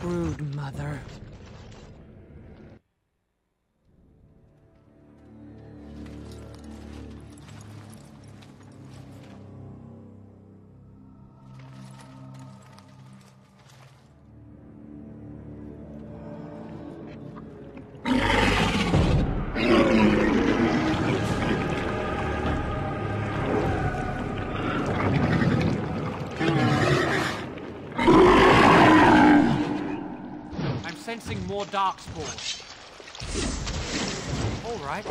brood mother. Sensing more darkspawn. All right.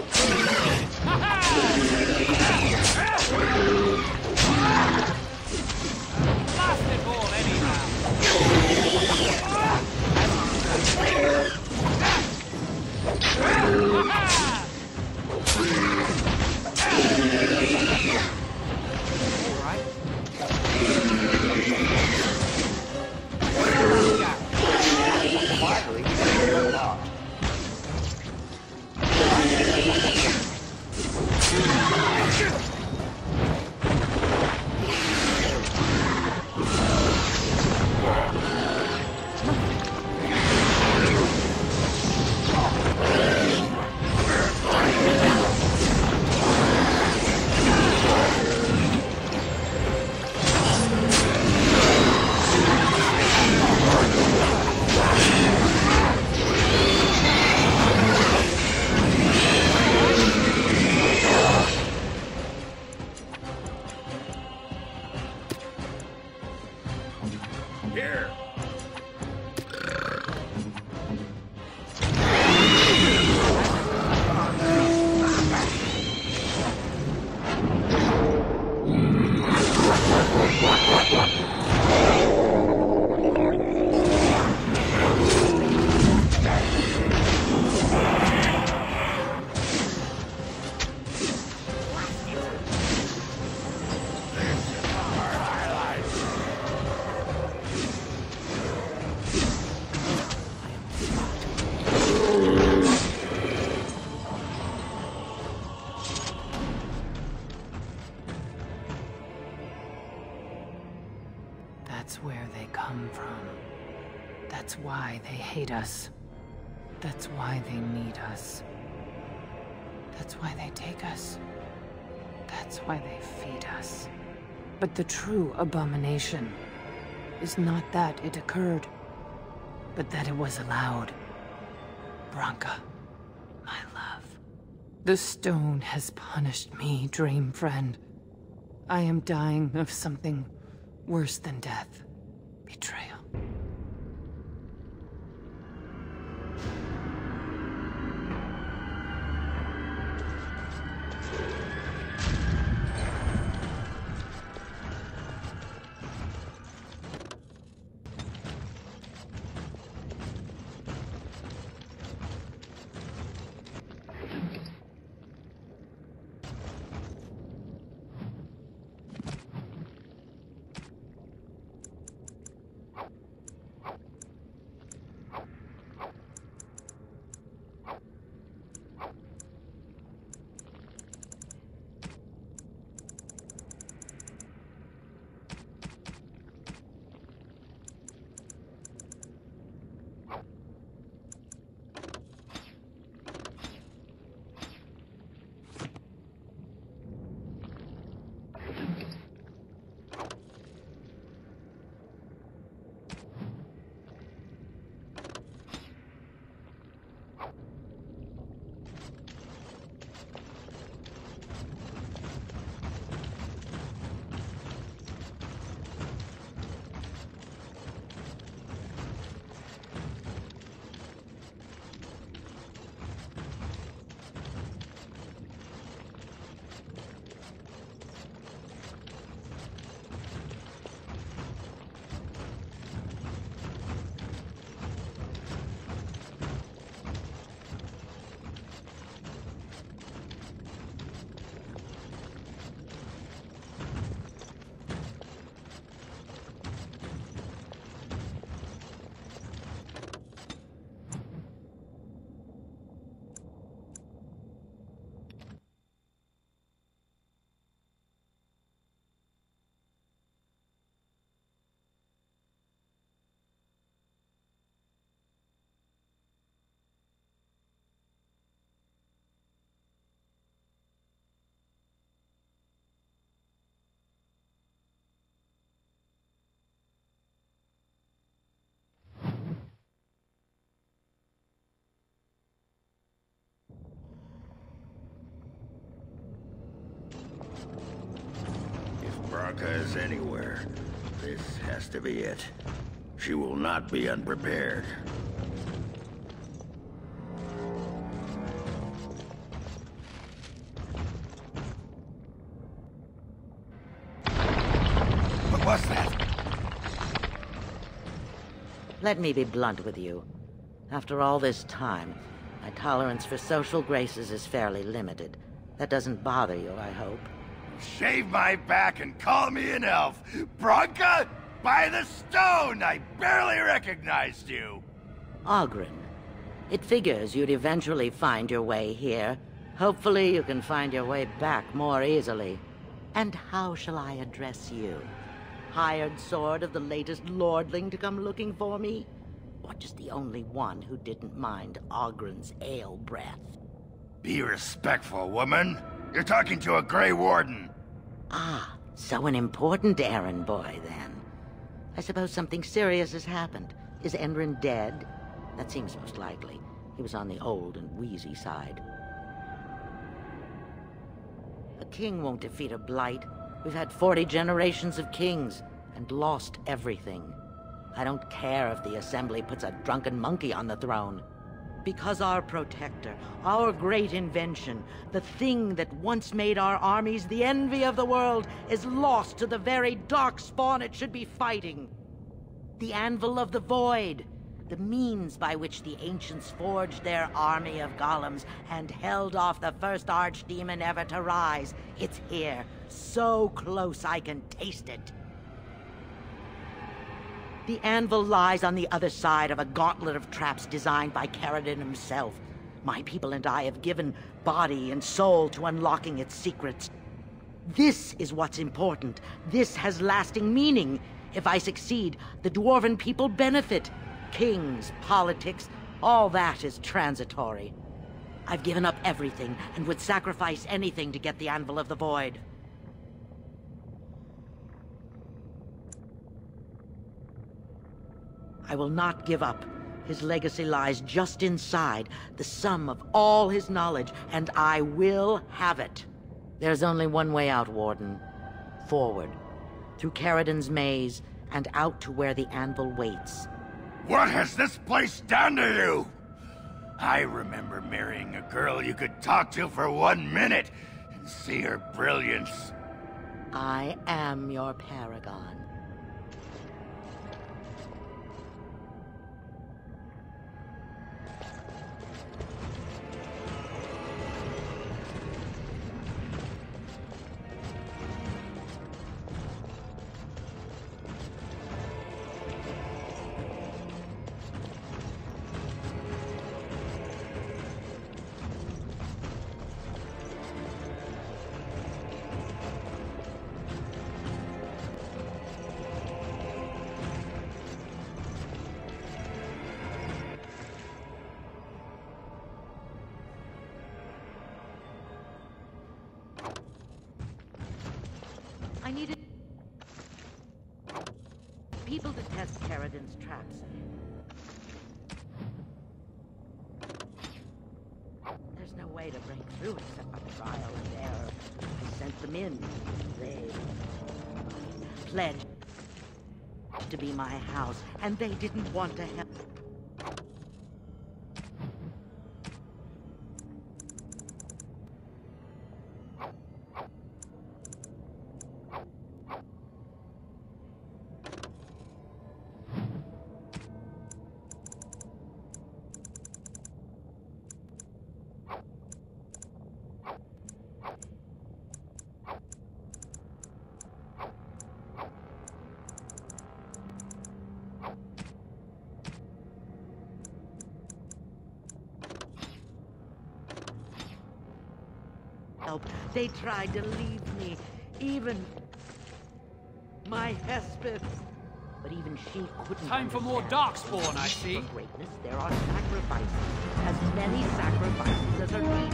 Blast it all anyhow. All right. Finally, you're locked. Here! That's where they come from. That's why they hate us. That's why they need us. That's why they take us. That's why they feed us. But the true abomination is not that it occurred, but that it was allowed. Branka, my love. The stone has punished me, dream friend. I am dying of something worse than death. Betrayal. Branka is anywhere, this has to be it. She will not be unprepared. What was that? Let me be blunt with you. After all this time, my tolerance for social graces is fairly limited. That doesn't bother you, I hope. Shave my back and call me an elf. Branka, by the stone, I barely recognized you. Oghren. It figures you'd eventually find your way here. Hopefully you can find your way back more easily. And how shall I address you? Hired sword of the latest lordling to come looking for me? Or just the only one who didn't mind Oghren's ale breath? Be respectful, woman. You're talking to a Grey Warden. Ah, so an important errand boy, then. I suppose something serious has happened. Is Endrin dead? That seems most likely. He was on the old and wheezy side. A king won't defeat a blight. We've had 40 generations of kings, and lost everything. I don't care if the Assembly puts a drunken monkey on the throne. Because our protector, our great invention, the thing that once made our armies the envy of the world, is lost to the very darkspawn it should be fighting. The Anvil of the Void, the means by which the ancients forged their army of golems and held off the first archdemon ever to rise. It's here, so close I can taste it. The anvil lies on the other side of a gauntlet of traps designed by Caridin himself. My people and I have given body and soul to unlocking its secrets. This is what's important. This has lasting meaning. If I succeed, the Dwarven people benefit. Kings, politics, all that is transitory. I've given up everything and would sacrifice anything to get the Anvil of the Void. I will not give up. His legacy lies just inside, the sum of all his knowledge, and I will have it. There's only one way out, Warden. Forward. Through Caridin's maze, and out to where the anvil waits. What has this place done to you? I remember marrying a girl you could talk to for 1 minute and see her brilliance. I am your paragon. I needed... people to test Caridin's traps. There's no way to break through except by trial and error. I sent them in. They pledged to be my house, and they didn't want to help. They tried to leave me, even my Hespith. But even she couldn't. Time for more Darkspawn, I see. For greatness, there are sacrifices. As many sacrifices as are needed.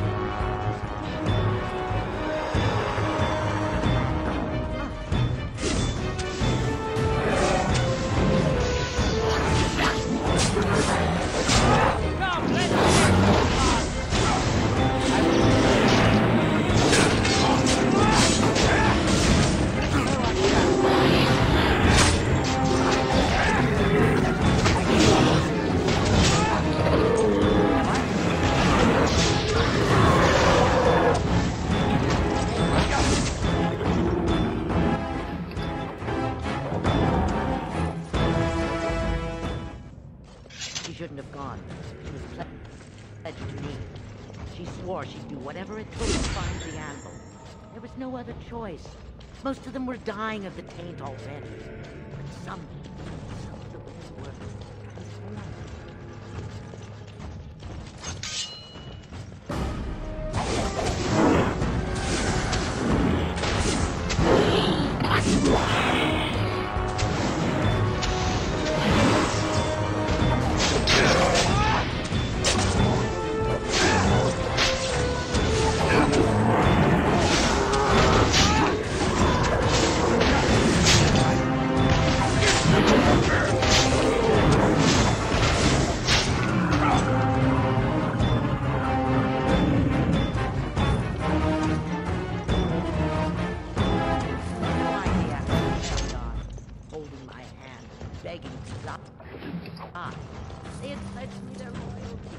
swore she'd do whatever it took to find the anvil. There was no other choice. Most of them were dying of the taint already. But some of the women were transformed. They had pledged me their loyalty.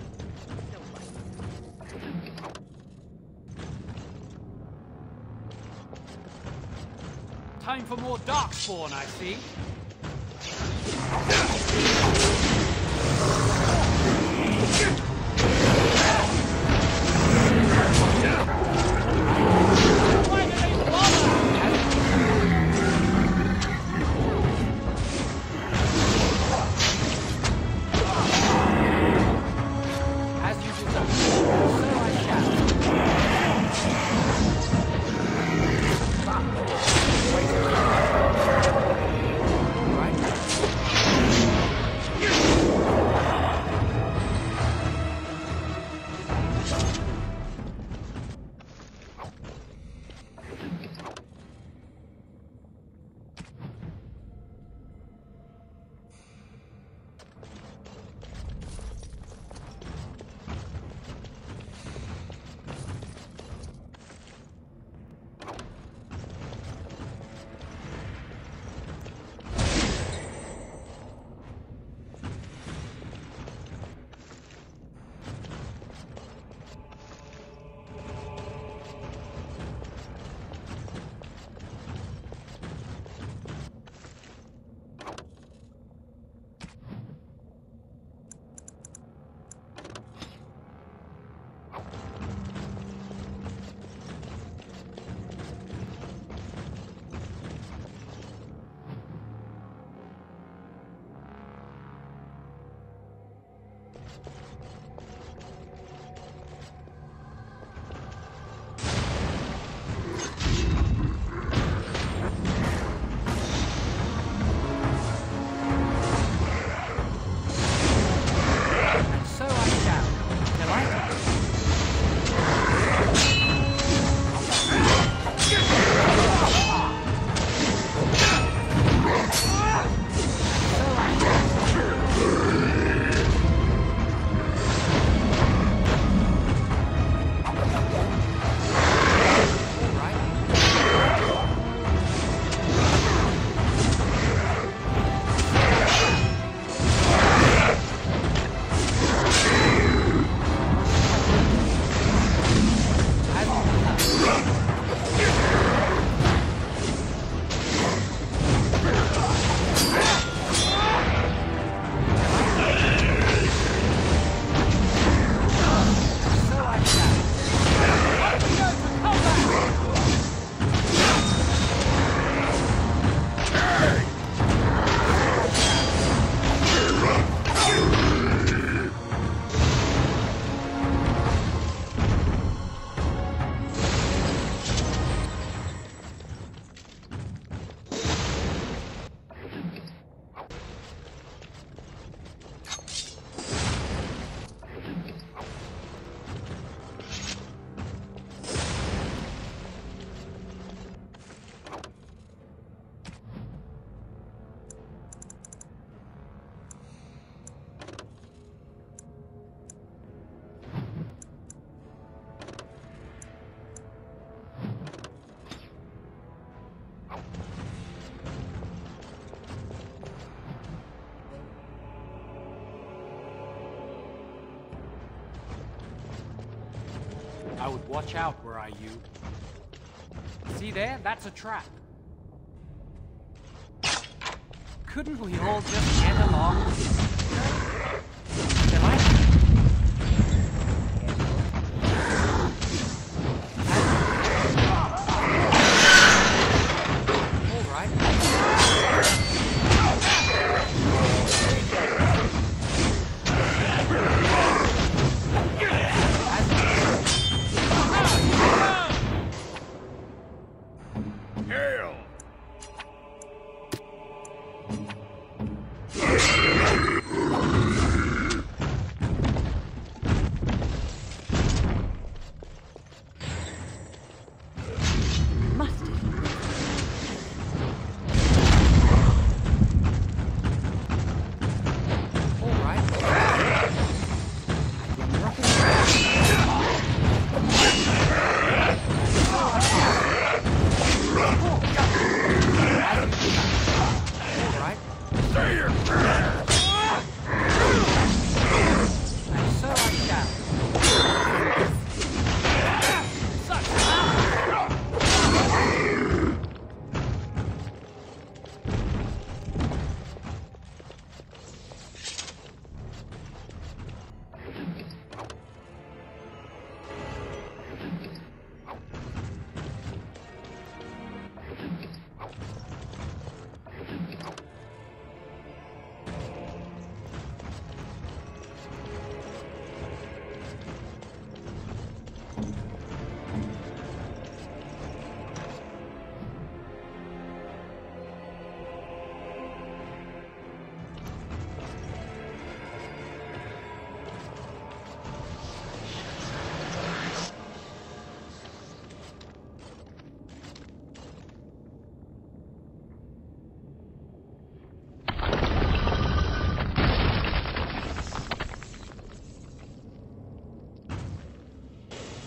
Time for more Darkspawn, I see. Why do they bother? I would watch out, were I you. See there? That's a trap. Couldn't we all just get along? Shall I? Hail! Must it? All right. All right. Say your prayers! And so I shall. Such power!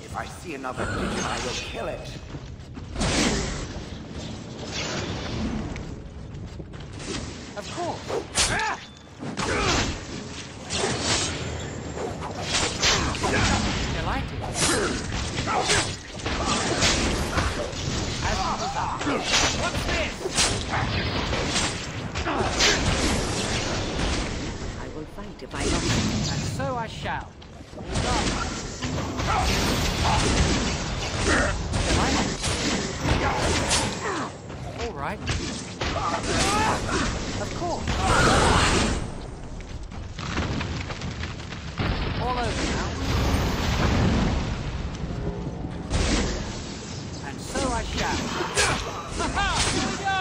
If I see another creature, I will kill it. Of course. Delighted. As you desire. What's this? I will fight if I must. And so I shall. All right. Of course. All over now. And so I shall. Ha-ha! Here we go!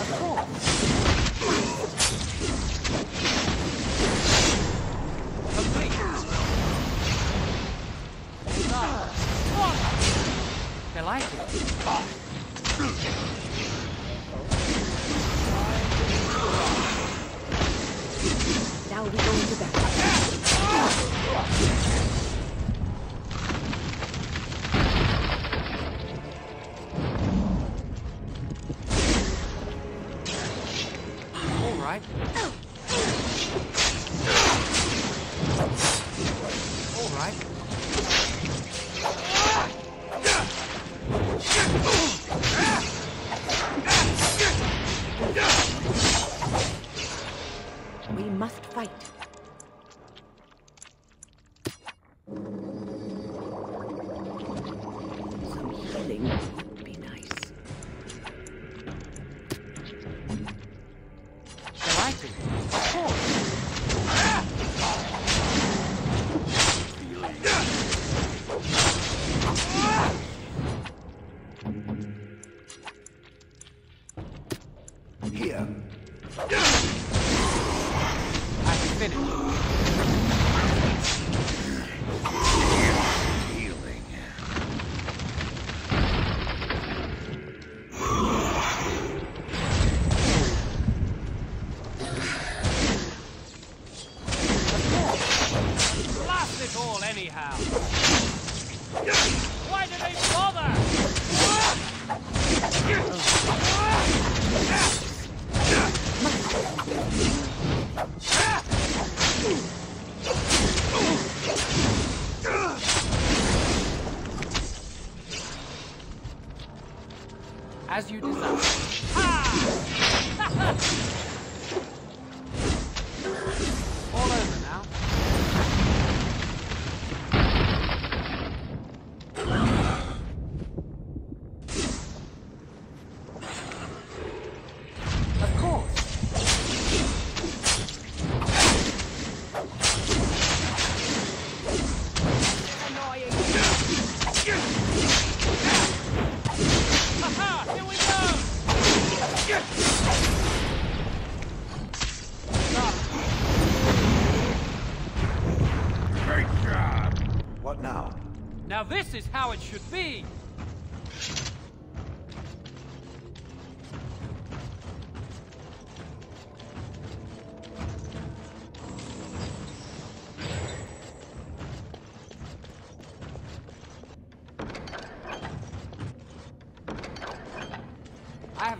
Of course. Complete. Delighted. Now we go into battle. All right. All right. We must fight. Some healing would be nice. Delighted. Of course. Here. I'm finished. Healing. Blast it all anyhow. Why do they bother? As you desire. All over now. Of course. What now? Now this is how it should be! I have...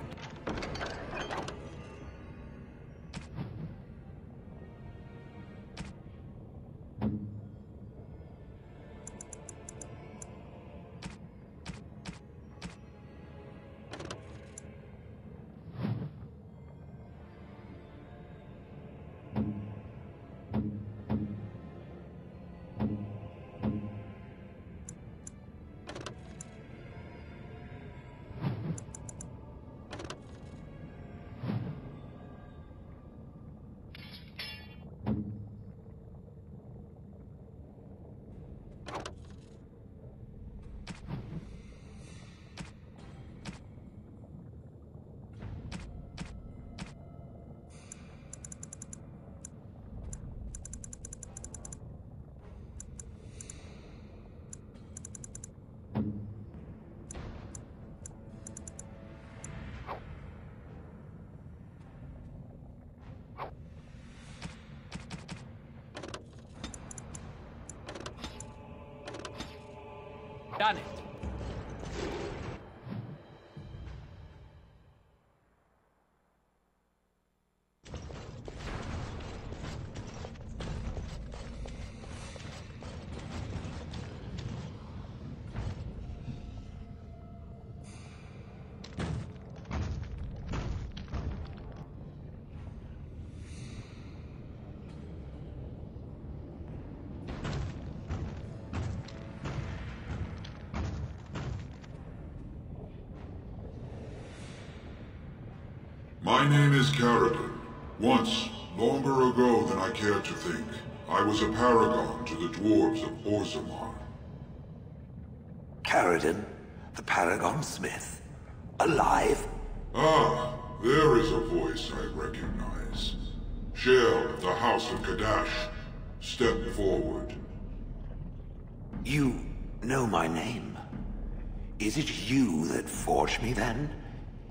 done it. My name is Caridin. Once, longer ago than I care to think, I was a paragon to the dwarves of Orzammar. Caridin, the Paragon Smith. Alive? Ah, there is a voice I recognize. Shale of the House of Kadash. Step forward. You know my name. Is it you that forged me then?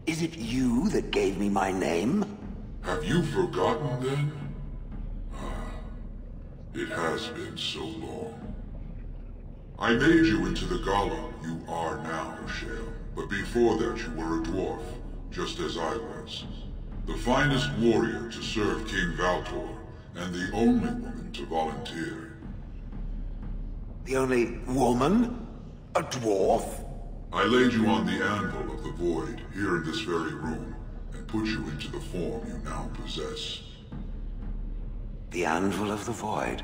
Is it you that gave me my name? Have you forgotten then? Ah, it has been so long. I made you into the golem you are now, Shale. But before that you were a dwarf, just as I was. The finest warrior to serve King Valtor, and the only woman to volunteer. The only woman? A dwarf? I laid you on the anvil of the void, here in this very room, and put you into the form you now possess. The anvil of the void.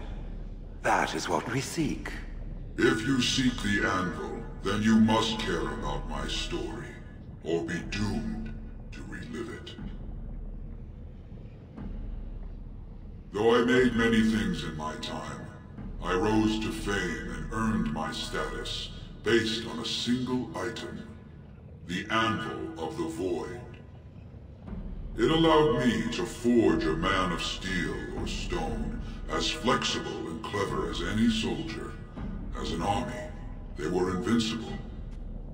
That is what we seek. If you seek the anvil, then you must care about my story, or be doomed to relive it. Though I made many things in my time, I rose to fame and earned my status based on a single item, the Anvil of the Void. It allowed me to forge a man of steel or stone, as flexible and clever as any soldier. As an army, they were invincible,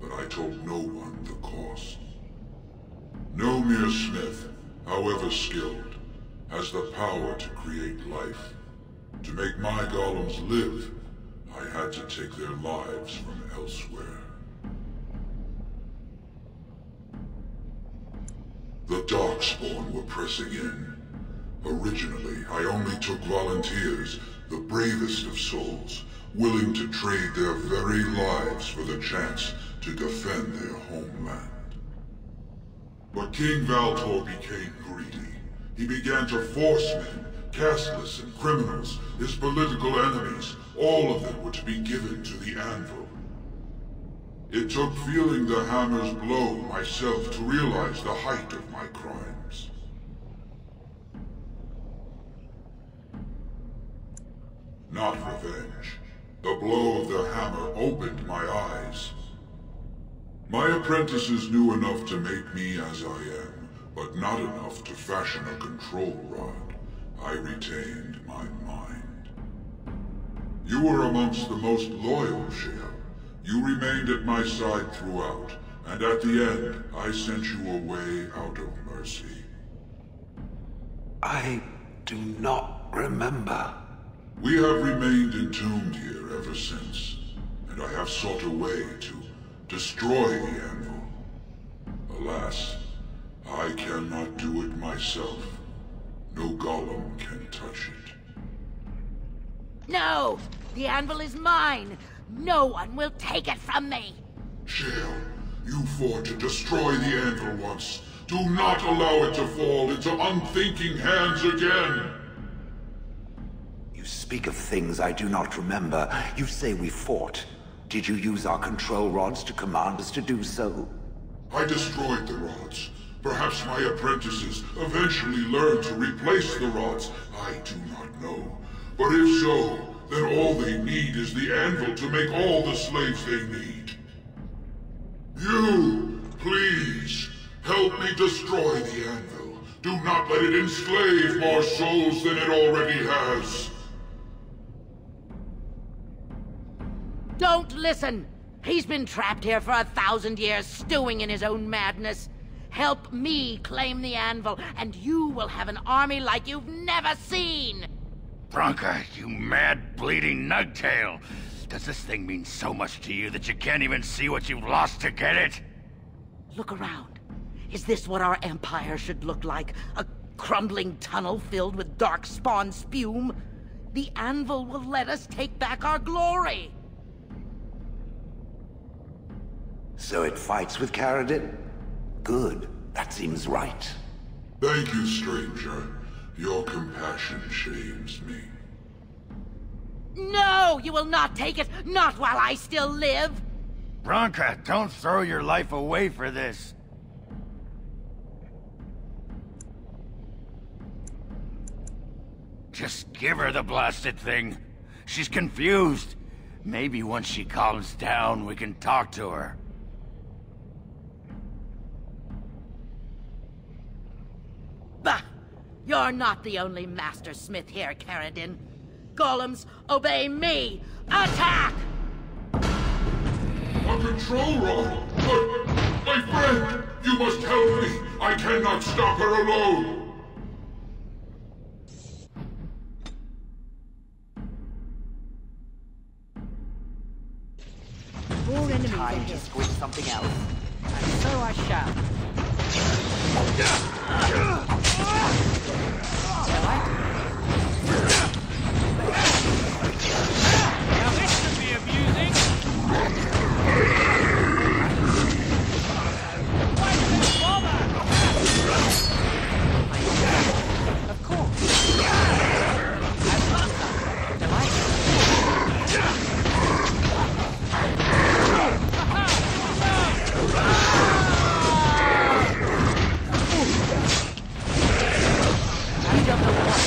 but I told no one the cost. No mere smith, however skilled, has the power to create life. To make my golems live, I had to take their lives from elsewhere. The Darkspawn were pressing in. Originally, I only took volunteers, the bravest of souls, willing to trade their very lives for the chance to defend their homeland. But King Valtor became greedy. He began to force men, casteless and criminals, his political enemies, all of them were to be given to the Anvil. It took feeling the hammer's blow myself to realize the height of my crimes. Not revenge. The blow of the hammer opened my eyes. My apprentices knew enough to make me as I am, but not enough to fashion a control rod. I retained my mind. You were amongst the most loyal, Shea. You remained at my side throughout, and at the end, I sent you away out of mercy. I do not remember. We have remained entombed here ever since, and I have sought a way to destroy the anvil. Alas, I cannot do it myself. No golem can touch it. No! The anvil is mine! No one will take it from me! Shale, you fought to destroy the anvil once. Do not allow it to fall into unthinking hands again! You speak of things I do not remember. You say we fought. Did you use our control rods to command us to do so? I destroyed the rods. Perhaps my apprentices eventually learned to replace the rods. I do not know. But if so, then all they need is the anvil to make all the slaves they need. You, please, help me destroy the anvil. Do not let it enslave more souls than it already has. Don't listen! He's been trapped here for 1,000 years, stewing in his own madness. Help me claim the anvil, and you will have an army like you've never seen! Branka, you mad, bleeding nugtail! Does this thing mean so much to you that you can't even see what you've lost to get it? Look around. Is this what our empire should look like? A crumbling tunnel filled with dark spawn spume? The anvil will let us take back our glory! So it fights with Caridin? Good. That seems right. Thank you, stranger. Your compassion shames me. No! You will not take it! Not while I still live! Branka, don't throw your life away for this. Just give her the blasted thing. She's confused. Maybe once she calms down, we can talk to her. Bah! You're not the only master smith here, Caridin. Golems, obey me! Attack! A control rod! But, my friend, you must help me! I cannot stop her alone! More enemies Time ahead. to squeeze something else. And so I shall. Now this could be amusing. Why did they bother? Of course. I've got some. Delighted. I don't know what.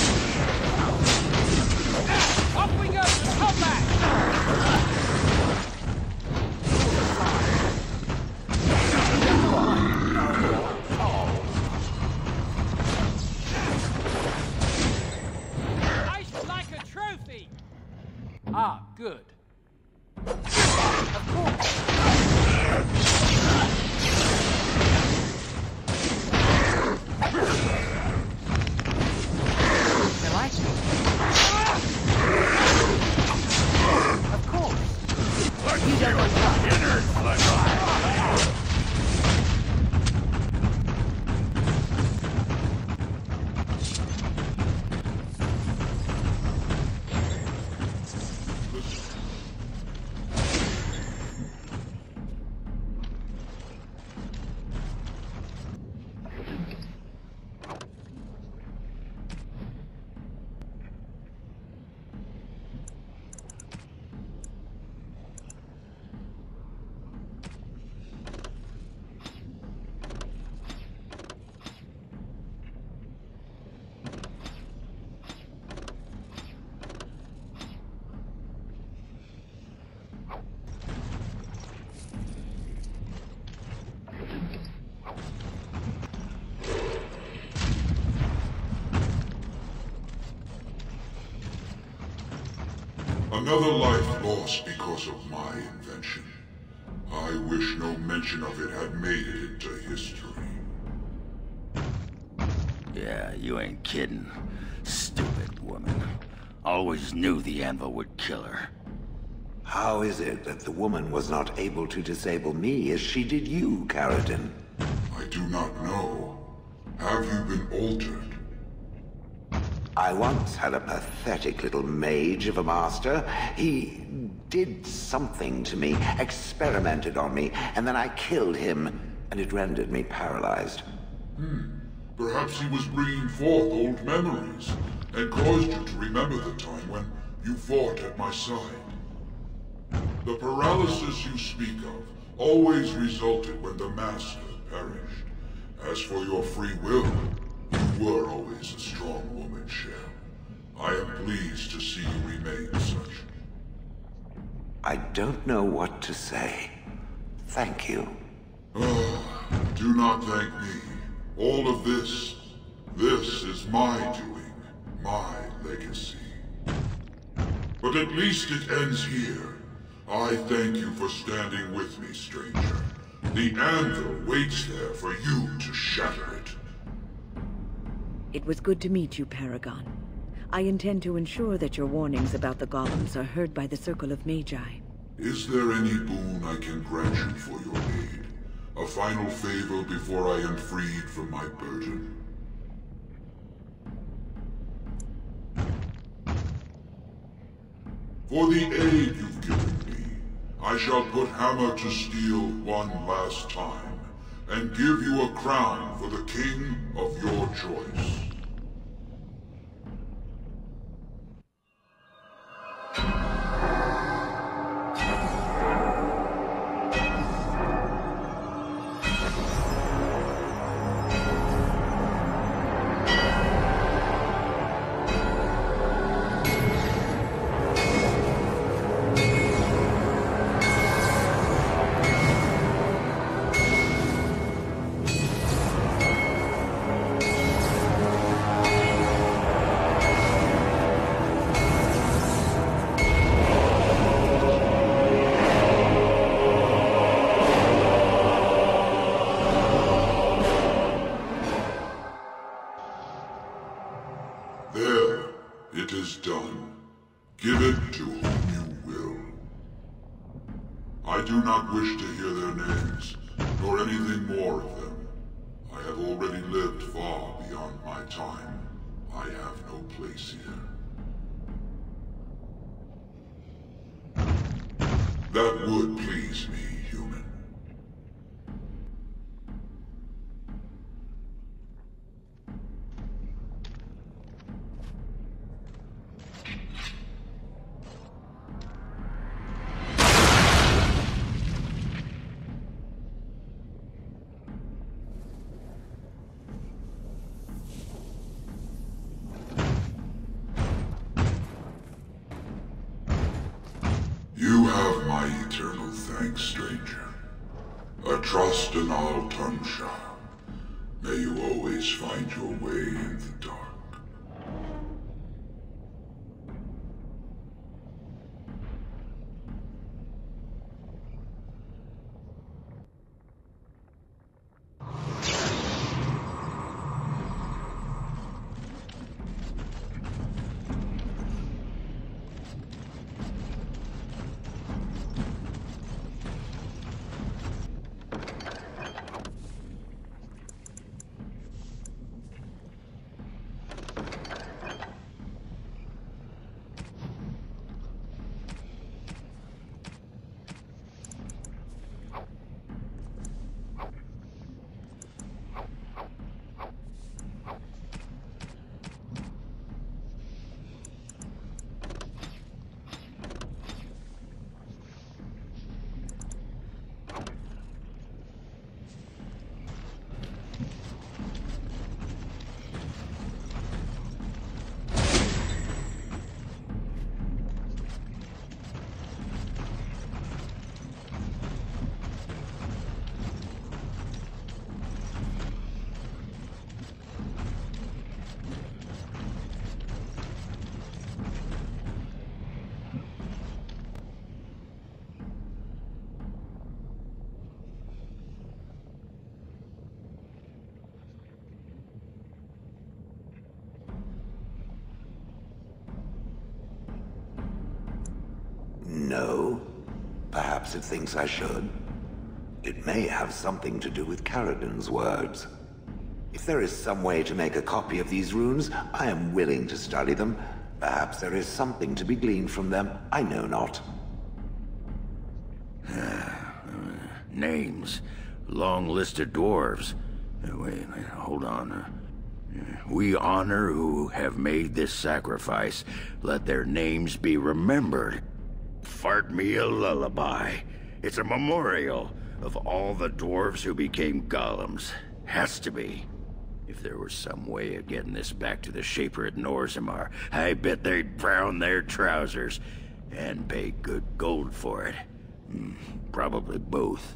Off we go to combat. Iced like a trophy. Ah, good. Of course. Delighted. Of course. You don't want to. Another life lost because of my invention. I wish no mention of it had made it into history. Yeah, you ain't kidding. Stupid woman. Always knew the anvil would kill her. How is it that the woman was not able to disable me as she did you, Caridin? I do not know. Have you been altered? I once had a pathetic little mage of a master. He did something to me, experimented on me, and then I killed him, and it rendered me paralyzed. Perhaps he was bringing forth old memories, and caused you to remember the time when you fought at my side. The paralysis you speak of always resulted when the Master perished. As for your free will, you were always a strong woman, Shell. I am pleased to see you remain such. I don't know what to say. Thank you. Do not thank me. All of this is my doing, my legacy. But at least it ends here. I thank you for standing with me, stranger. The anvil waits there for you to shatter it. It was good to meet you, Paragon. I intend to ensure that your warnings about the golems are heard by the Circle of Magi. Is there any boon I can grant you for your aid? A final favor before I am freed from my burden? For the aid you've given me, I shall put hammer to steel one last time, and give you a crown for the king of your choice. There, it is done. Give it to whom you will. I do not wish to hear their names, nor anything more of them. I have already lived far beyond my time. I have no place here. That would please me, human. You have my eternal thanks, stranger. A trust in all Tunsha. May you always find your way in the dark. No. Perhaps it thinks I should. It may have something to do with Caridin's words. If there is some way to make a copy of these runes, I am willing to study them. Perhaps there is something to be gleaned from them. I know not. Names. Long list of dwarves. Wait, hold on. We honor who have made this sacrifice. Let their names be remembered. Fart me a lullaby. It's a memorial of all the dwarves who became golems. Has to be. If there was some way of getting this back to the Shaper at Orzammar, I bet they'd brown their trousers and pay good gold for it. Probably both.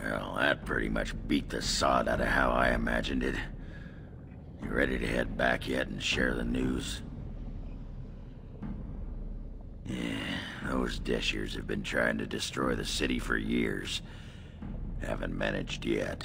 Well, that pretty much beat the sod out of how I imagined it. You ready to head back yet and share the news? Yeah, those Deshirs have been trying to destroy the city for years. Haven't managed yet.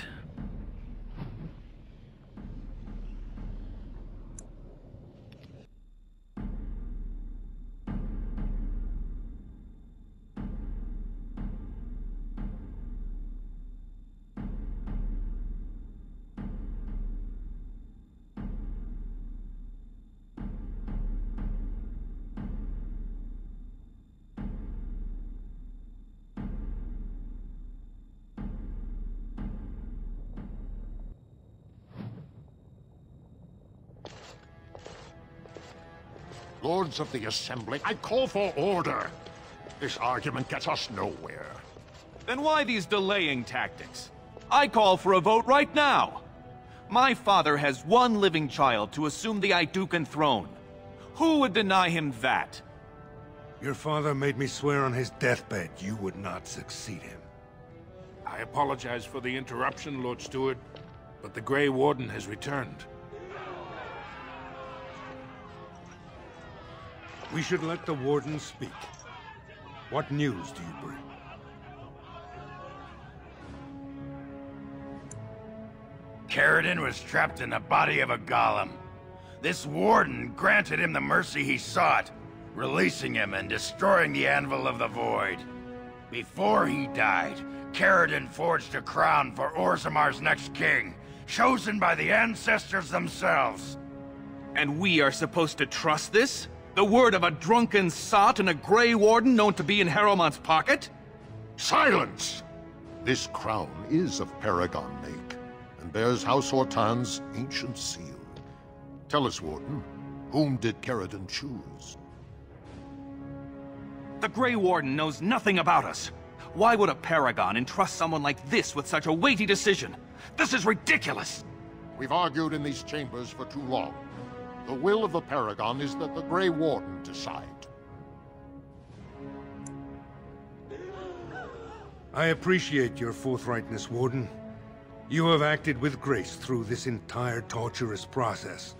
Lords of the Assembly, I call for order. This argument gets us nowhere. Then why these delaying tactics? I call for a vote right now. My father has one living child to assume the Aeducan throne. Who would deny him that? Your father made me swear on his deathbed you would not succeed him. I apologize for the interruption, Lord Steward, but the Grey Warden has returned. We should let the Warden speak. What news do you bring? Caridin was trapped in the body of a golem. This Warden granted him the mercy he sought, releasing him and destroying the Anvil of the Void. Before he died, Caridin forged a crown for Orzammar's next king, chosen by the ancestors themselves. And we are supposed to trust this? The word of a drunken sot and a Grey Warden known to be in Harrowmont's pocket? Silence! This crown is of Paragon make, and bears House Hortan's ancient seal. Tell us, Warden, whom did Caridin choose? The Grey Warden knows nothing about us. Why would a Paragon entrust someone like this with such a weighty decision? This is ridiculous! We've argued in these chambers for too long. The will of the Paragon is that the Grey Warden decide. I appreciate your forthrightness, Warden. You have acted with grace through this entire torturous process.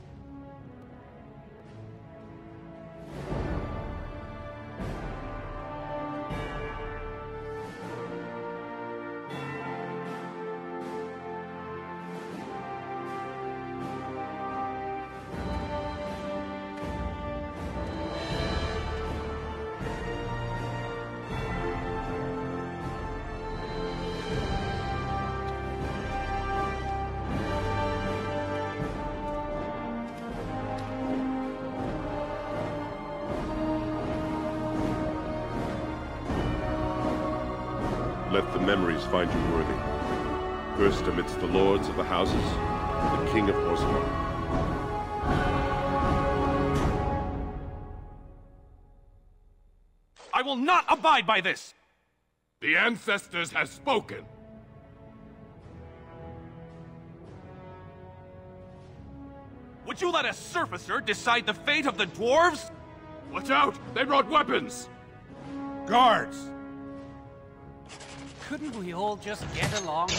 Let the memories find you worthy. First amidst the lords of the houses, the King of Orzammar. I will not abide by this! The ancestors have spoken. Would you let a surfacer decide the fate of the dwarves? Watch out! They brought weapons! Guards! Couldn't we all just get along?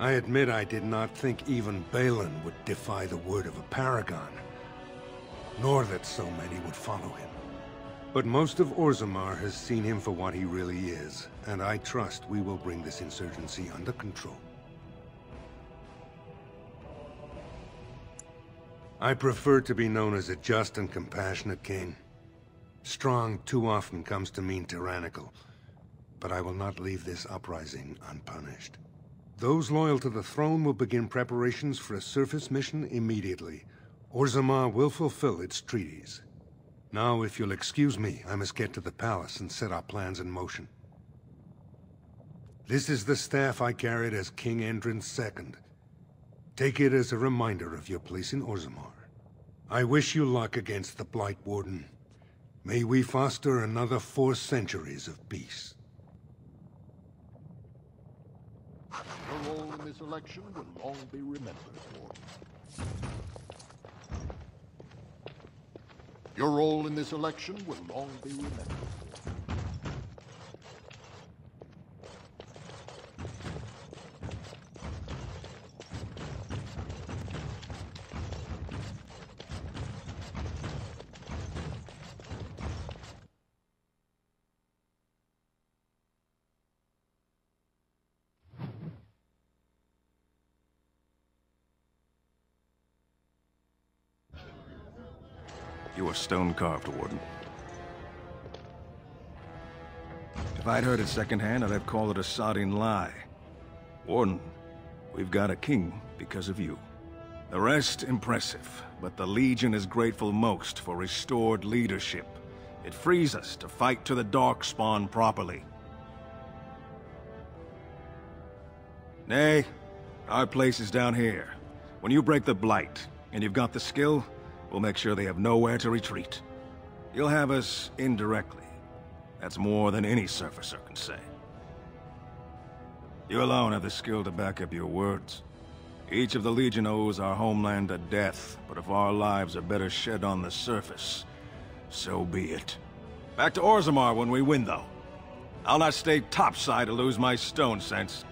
I admit I did not think even Balin would defy the word of a paragon, nor that so many would follow him. But most of Orzammar has seen him for what he really is, and I trust we will bring this insurgency under control. I prefer to be known as a just and compassionate king. Strong too often comes to mean tyrannical, but I will not leave this uprising unpunished. Those loyal to the throne will begin preparations for a surface mission immediately. Orzammar will fulfill its treaties. Now, if you'll excuse me, I must get to the palace and set our plans in motion. This is the staff I carried as King Endrin II. Take it as a reminder of your place in Orzammar. I wish you luck against the Blight Warden. May we foster another 4 centuries of peace. Your role in this election will long be remembered, Warden. Your role in this election will long be remembered. You are stone-carved, Warden. If I'd heard it secondhand, I'd have called it a sodding lie. Warden, we've got a king because of you. The rest, impressive, but the Legion is grateful most for restored leadership. It frees us to fight to the Darkspawn properly. Nay, our place is down here. When you break the Blight, and you've got the skill, we'll make sure they have nowhere to retreat. You'll have us indirectly. That's more than any surfacer can say. You alone have the skill to back up your words. Each of the Legion owes our homeland a death, but if our lives are better shed on the surface, so be it. Back to Orzammar when we win, though. I'll not stay topside to lose my stone sense.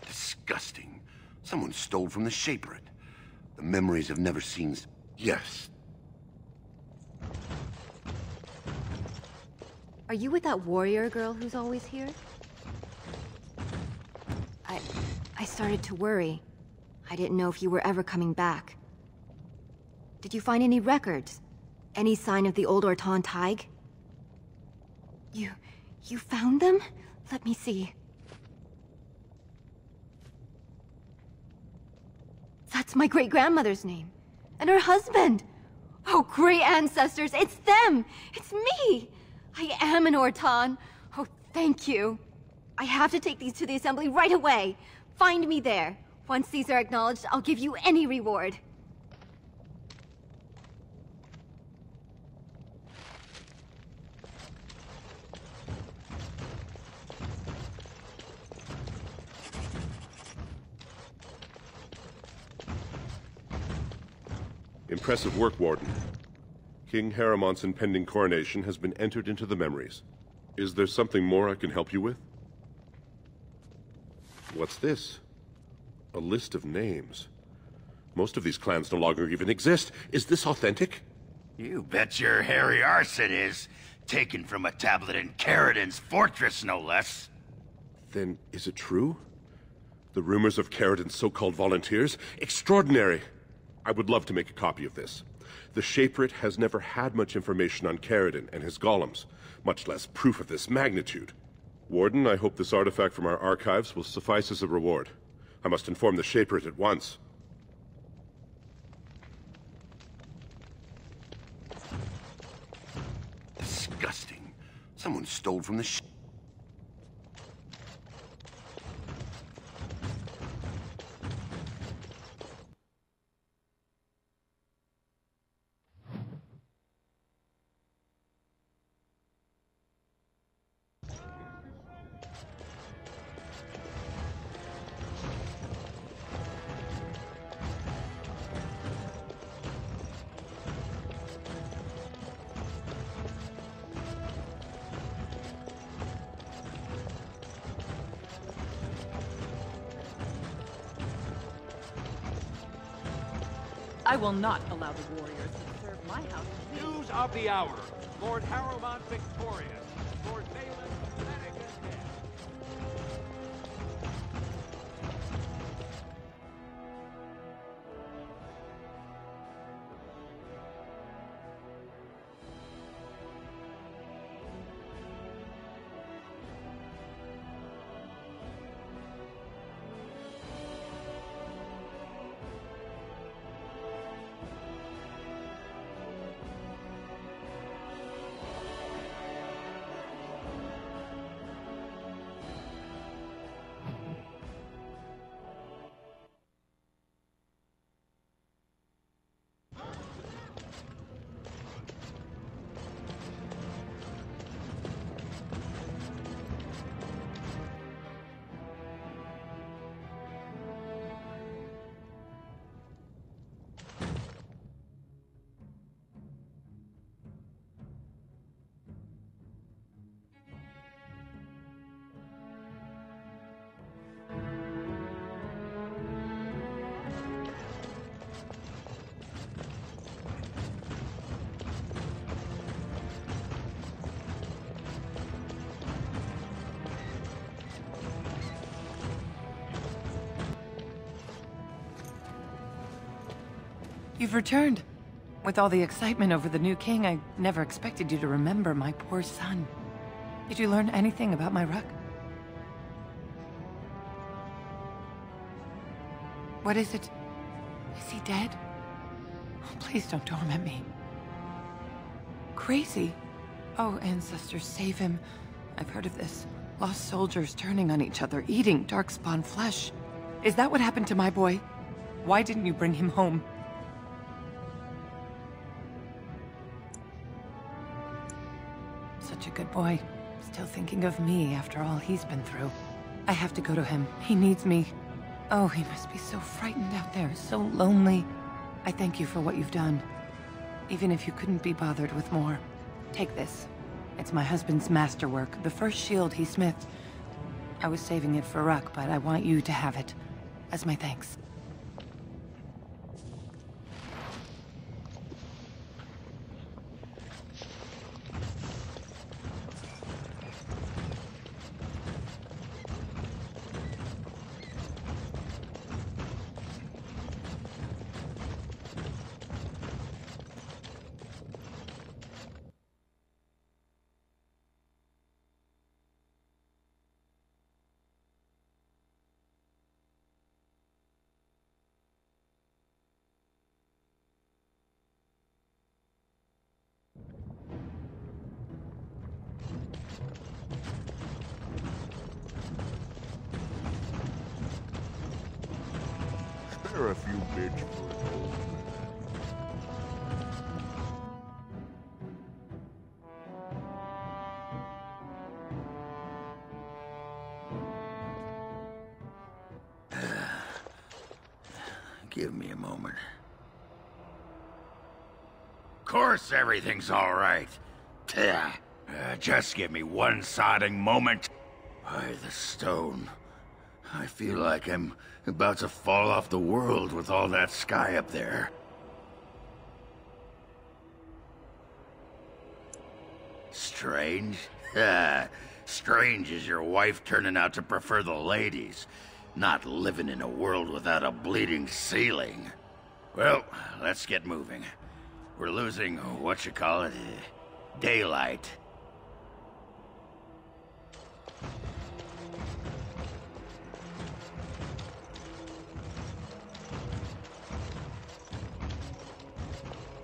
Disgusting. Someone stole from the Shaperate. The memories have never seen... Yes. Are you with that warrior girl who's always here? I started to worry. I didn't know if you were ever coming back. Did you find any records? Any sign of the old Ortan Thaig? You found them? Let me see. That's my great-grandmother's name. And her husband! Oh, great ancestors, it's them! It's me! I am an Ortan. Oh, thank you. I have to take these to the Assembly right away. Find me there. Once these are acknowledged, I'll give you any reward. Impressive work, Warden. King Haramont's impending coronation has been entered into the memories. Is there something more I can help you with? What's this? A list of names. Most of these clans no longer even exist. Is this authentic? You bet your hairy arse it is. Taken from a tablet in Caridin's fortress, no less. Then is it true? The rumors of Caridin's so-called volunteers? Extraordinary! I would love to make a copy of this. The Shaperate has never had much information on Caridin and his golems, much less proof of this magnitude. Warden, I hope this artifact from our archives will suffice as a reward. I must inform the Shaperate at once. Disgusting. Someone stole from the I will not allow the warriors to serve my house. News of the hour. Lord Harrowmont victorious. Lord Balin pathetic and dead. You've returned. With all the excitement over the new king, I never expected you to remember my poor son. Did you learn anything about my Ruck? What is it? Is he dead? Oh, please don't torment me. Crazy? Oh, ancestors, save him. I've heard of this. Lost soldiers turning on each other, eating darkspawn flesh. Is that what happened to my boy? Why didn't you bring him home? Such a good boy. Still thinking of me after all he's been through. I have to go to him. He needs me. Oh, he must be so frightened out there, so lonely. I thank you for what you've done. Even if you couldn't be bothered with more. Take this. It's my husband's masterwork, the first shield he smithed. I was saving it for Ruck, but I want you to have it. As my thanks. Spare a few bits for an old man. Give me a moment. Of course everything's all right. Just give me one sodding moment. By the stone. I feel like I'm about to fall off the world with all that sky up there. Strange? Strange is your wife turning out to prefer the ladies, not living in a world without a bleeding ceiling. Well, let's get moving. We're losing, daylight.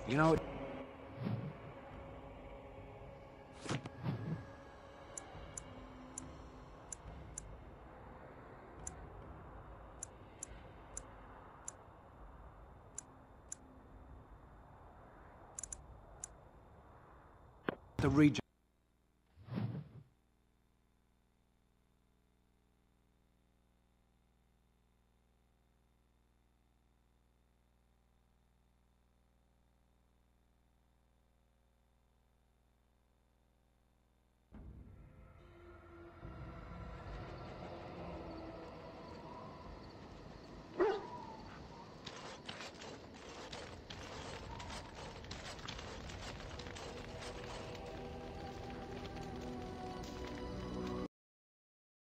You know... the region.